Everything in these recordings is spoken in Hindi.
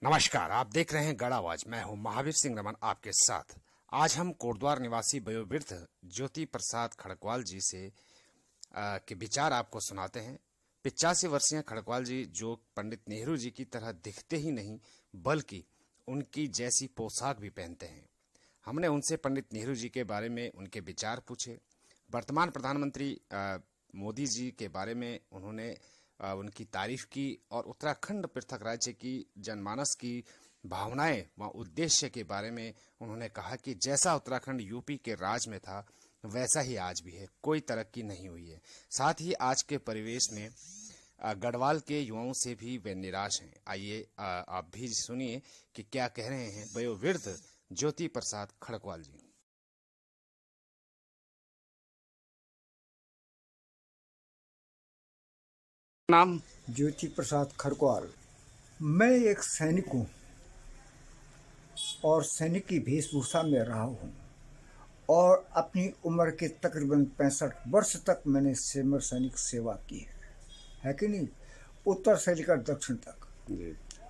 नमस्कार, आप देख रहे हैं गढ़ आवाज। मैं हूं महावीर सिंह रमन आपके साथ। आज हम कोटद्वार निवासी वयोवृद्ध ज्योति प्रसाद खड़कवाल जी से के विचार आपको सुनाते हैं। 85 वर्षीय खड़कवाल जी जो पंडित नेहरू जी की तरह दिखते ही नहीं बल्कि उनकी जैसी पोशाक भी पहनते हैं। हमने उनसे पंडित नेहरू जी के बारे में उनके विचार पूछे। वर्तमान प्रधानमंत्री मोदी जी के बारे में उन्होंने उनकी तारीफ की और उत्तराखंड पृथक राज्य की जनमानस की भावनाएं व उद्देश्य के बारे में उन्होंने कहा कि जैसा उत्तराखंड यूपी के राज में था वैसा ही आज भी है, कोई तरक्की नहीं हुई है। साथ ही आज के परिवेश में गढ़वाल के युवाओं से भी वे निराश हैं। आइए आप भी सुनिए कि क्या कह रहे हैं वयोवृद्ध ज्योति प्रसाद खड़कवाल जी। नाम? ज्योति प्रसाद खड़कवाल। मैं एक सैनिक हूँ और सैनिक की वेशभूषा में रहा हूँ और अपनी उम्र के तकरीबन 65 वर्ष तक मैंने सैनिक सेवा की है कि नहीं। उत्तर से लेकर दक्षिण तक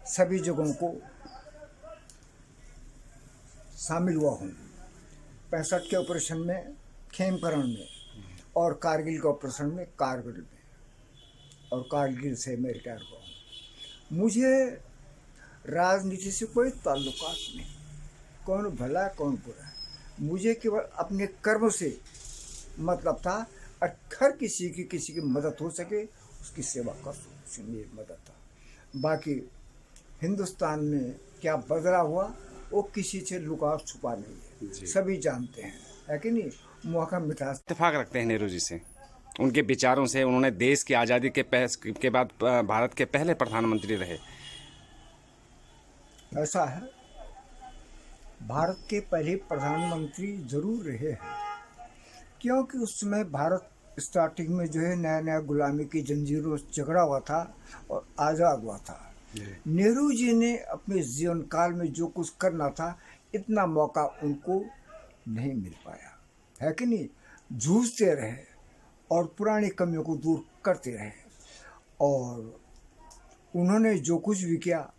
सभी जगहों को शामिल हुआ हूँ। 65 के ऑपरेशन में खेमकरण में और कारगिल के ऑपरेशन में कारगिल में, और कारगिल से मैं रिटायर हुआ हूँ। मुझे राजनीति से कोई ताल्लुकात नहीं, कौन भला है कौन बुरा है। मुझे केवल अपने कर्म से मतलब था और हर किसी की मदद हो सके उसकी सेवा कर सकूँ, मेरी मदद था। बाकी हिंदुस्तान में क्या बदला हुआ वो किसी से लुका छुपा नहीं है, सभी जानते हैं, है कि नहीं। मौका मिटा इत्तेफाक रखते हैं नेहरू जी से, उनके विचारों से। उन्होंने देश की आज़ादी के बाद भारत के पहले प्रधानमंत्री रहे। ऐसा है, भारत के पहले प्रधानमंत्री जरूर रहे हैं, क्योंकि उस समय भारत स्टार्टिंग में जो है नया नया गुलामी की जंजीरों से झगड़ा हुआ था और आज़ाद हुआ था। नेहरू जी ने अपने जीवन काल में जो कुछ करना था इतना मौका उनको नहीं मिल पाया, है कि नहीं। जूझते रहे और पुरानी कमियों को दूर करते रहे और उन्होंने जो कुछ भी किया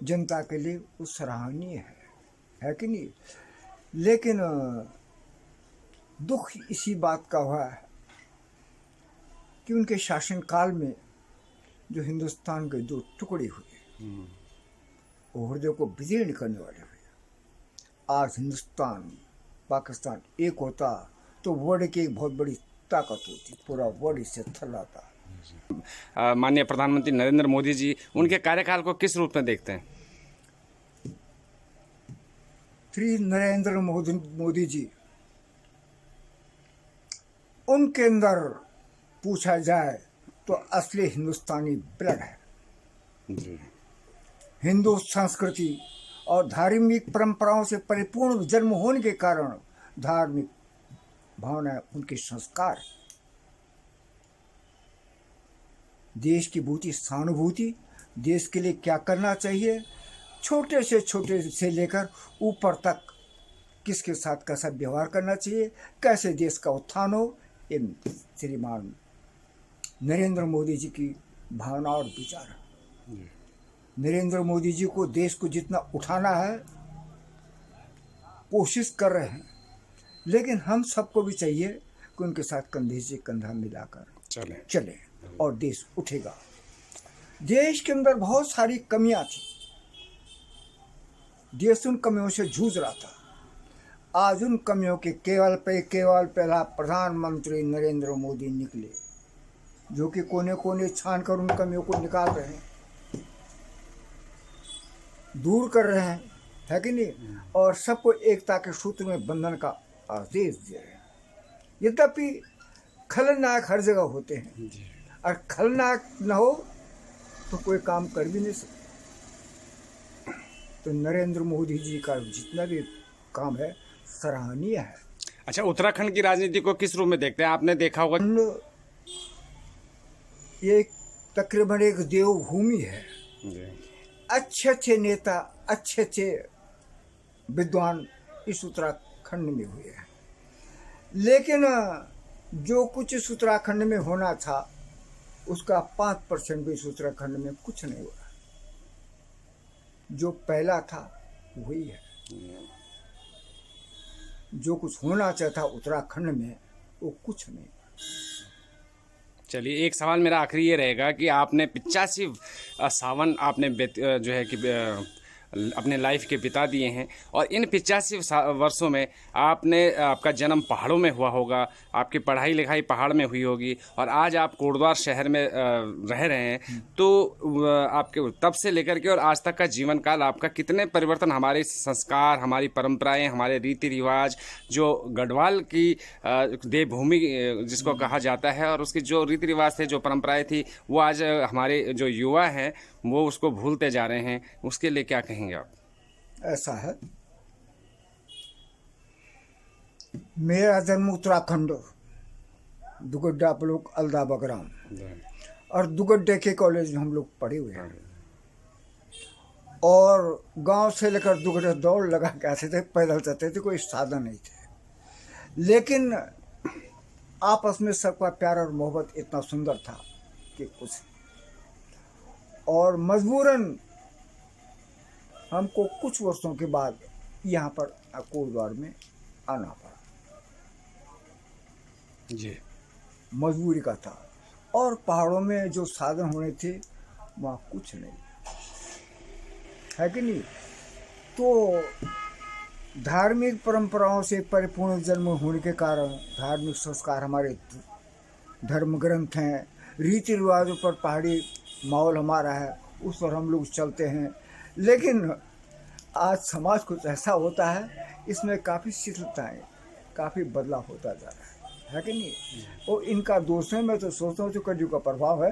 जनता के लिए वो सराहनीय है कि नहीं। लेकिन दुख इसी बात का हुआ है कि उनके शासनकाल में जो हिंदुस्तान के दो टुकड़े हुए वो हृदय को विदीर्ण करने वाले हुए। आज हिंदुस्तान पाकिस्तान एक होता तो वर्ल्ड की एक बहुत बड़ी ताकत होती, पूरा वर्ल्ड इससे थर्राता। माननीय प्रधानमंत्री नरेंद्र मोदी जी, उनके कार्यकाल को किस रूप में देखते हैं? श्री नरेंद्र मोदी जी, उनके अंदर पूछा जाए तो असली हिंदुस्तानी ब्लड है। हिंदू संस्कृति और धार्मिक परंपराओं से परिपूर्ण जन्म होने के कारण धार्मिक भावना उनके संस्कार, देश की भूति सहानुभूति, देश के लिए क्या करना चाहिए, छोटे से लेकर ऊपर तक किसके साथ कैसा व्यवहार करना चाहिए, कैसे देश का उत्थान हो, ये श्रीमान नरेंद्र मोदी जी की भावना और विचार। नरेंद्र मोदी जी को देश को जितना उठाना है कोशिश कर रहे हैं, लेकिन हम सबको भी चाहिए कि उनके साथ कंधे से कंधा मिलाकर चले और देश उठेगा। देश के अंदर बहुत सारी कमियां थी, देश उन कमियों से जूझ रहा था। आज उन कमियों के केवल पहला प्रधानमंत्री नरेंद्र मोदी निकले, जो कि कोने कोने छान कर उन कमियों को निकाल रहे हैं, दूर कर रहे हैं, है कि नहीं। और सबको एकता के सूत्र में बंधन का आदेश दे रहे हैं। यद्यपि खलनायक हर जगह होते हैं और खलनायक न हो तो कोई काम कर भी नहीं सकते। तो नरेंद्र मोदी जी का जितना भी काम है सराहनीय है। अच्छा, उत्तराखंड की राजनीति को किस रूप में देखते हैं? आपने देखा होगा ये तकरीबन एक देवभूमि है। अच्छे नेता, अच्छे विद्वान इस उत्तराखंड में हुए हैं, लेकिन जो कुछ इस उत्तराखंड में होना था उसका 5% भी इस उत्तराखंड में कुछ नहीं हो रहा। जो पहला था वही है। जो कुछ होना चाहता उत्तराखंड में वो कुछ नहीं। चलिए, एक सवाल मेरा आखिरी ये रहेगा कि आपने 85 सावन आपने जो है कि अपने लाइफ के बिता दिए हैं, और इन 85 वर्षों में आपका जन्म पहाड़ों में हुआ होगा, आपकी पढ़ाई लिखाई पहाड़ में हुई होगी, और आज आप कोटद्वार शहर में रह रहे हैं। तो आपके तब से लेकर के और आज तक का जीवन काल आपका कितने परिवर्तन, हमारे संस्कार, हमारी परंपराएं, हमारे रीति रिवाज, जो गढ़वाल की देवभूमि जिसको कहा जाता है, और उसकी जो रीति रिवाज थे, जो परंपराएं थी, वो आज हमारे जो युवा हैं वो उसको भूलते जा रहे हैं, उसके लिए क्या कहेंगे आप? ऐसा है, मेरा जन्म उत्तराखंड, दुगड्डा ब्लॉक अलदा बगराम, और दुगड्डे के कॉलेज में हम लोग पढ़े हुए हैं। और गांव से लेकर दुगड्डे दौड़ लगा के आते थे, पैदल चलते थे, कोई साधन नहीं थे। लेकिन आपस में सबका प्यार और मोहब्बत इतना सुंदर था कि कुछ, और मजबूरन हमको कुछ वर्षों के बाद यहाँ पर कोटद्वार में आना पड़ा। जी, मजबूरी का था। और पहाड़ों में जो साधन होने थे वहाँ कुछ नहीं है कि नहीं। तो धार्मिक परंपराओं से परिपूर्ण जन्म होने के कारण धार्मिक संस्कार, हमारे धर्म ग्रंथ हैं, रीति रिवाजों पर पहाड़ी माहौल हमारा है, उस पर हम लोग चलते हैं। लेकिन आज समाज कुछ ऐसा होता है, इसमें काफ़ी शिथिलताएँ, काफ़ी बदलाव होता जा रहा है कि नहीं। और इनका दोष है, मैं तो सोचता हूँ जो कलयुग का प्रभाव है।